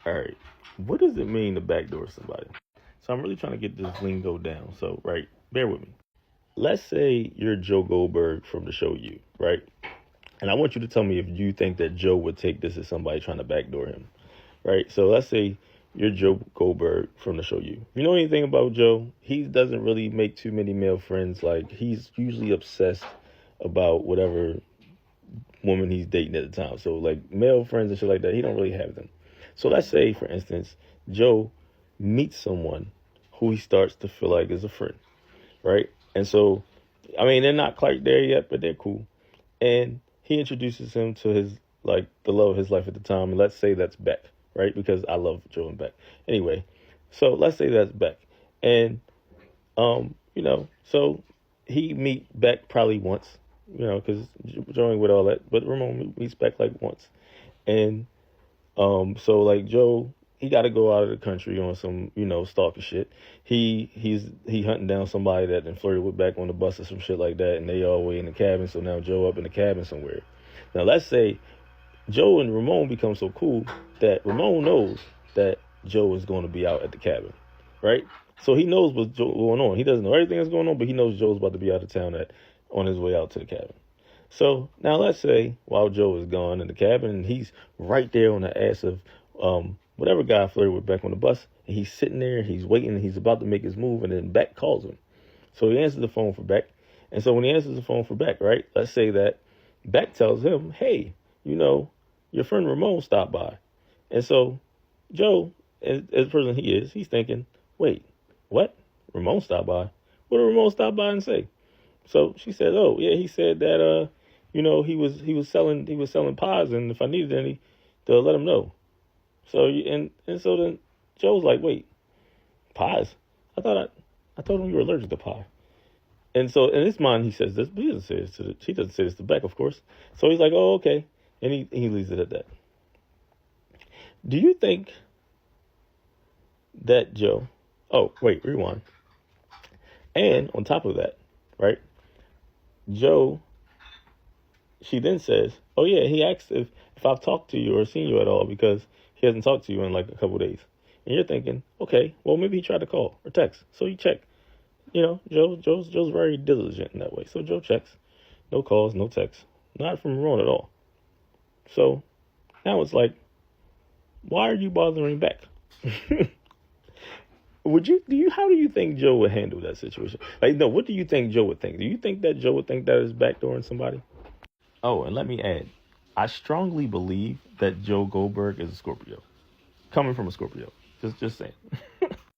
All right. What does it mean to backdoor somebody? So I'm really trying to get this lingo down. So, right, bear with me. Let's say you're Joe Goldberg from the show You, right? And I want you to tell me if you think that Joe would take this as somebody trying to backdoor him, right? So let's say you're Joe Goldberg from the show You. If you know anything about Joe, he doesn't really make too many male friends. Like, he's usually obsessed about whatever woman he's dating at the time. So, like, male friends and shit like that, he don't really have them. So let's say, for instance, Joe meets someone who he starts to feel like is a friend, right? And so, I mean, they're not quite there yet, but they're cool. And he introduces him to his, like, the love of his life at the time. And let's say that's Beck, right? Because I love Joe and Beck. Anyway, so let's say that's Beck. And, so he meet Beck probably once, because Joe ain't with all that. But Ramon meets Beck like once. And so like Joe, he got to go out of the country on some, stalker shit. He hunting down somebody that then flirted with Beck on the bus or some shit like that, and they all way in the cabin. So now Joe up in the cabin somewhere. Now let's say Joe and Ramon become so cool that Ramon knows that Joe is going to be out at the cabin, right? So he knows what's going on. He doesn't know everything that's going on, but he knows Joe's about to be out of town on his way out to the cabin. So now let's say while Joe is gone in the cabin, and he's right there on the ass of whatever guy flirted with Beck on the bus, and he's sitting there, he's waiting, and he's about to make his move, and then Beck calls him. So he answers the phone for Beck. And so when he answers the phone for Beck, right, let's say that Beck tells him, hey, your friend Ramon stopped by. And so Joe, as the person he is, he's thinking, wait, what? Ramon stopped by? What did Ramon stop by and say? So she said, oh, yeah, he said that, he was selling pies, and if I needed any, to let him know. So, and so then Joe's like, wait, pies? I told him you were allergic to pie. And so in his mind, he says this, but he doesn't say this to Beck, of course. So he's like, oh, okay. And he leaves it at that. Do you think that Joe, oh, wait, rewind. And on top of that, right, Joe, she then says, oh, yeah, he asked if I've talked to you or seen you at all because he hasn't talked to you in like a couple of days. And you're thinking, okay, well, maybe he tried to call or text. So you check. Joe's very diligent in that way. So Joe checks. No calls, no texts. Not from Ron at all. So now it's like, why are you bothering Beck? How do you think Joe would handle that situation? Like, no, what do you think Joe would think? Do you think that Joe would think that is backdooring somebody? Oh, and let me add, I strongly believe that Joe Goldberg is a Scorpio. Coming from a Scorpio. Just saying.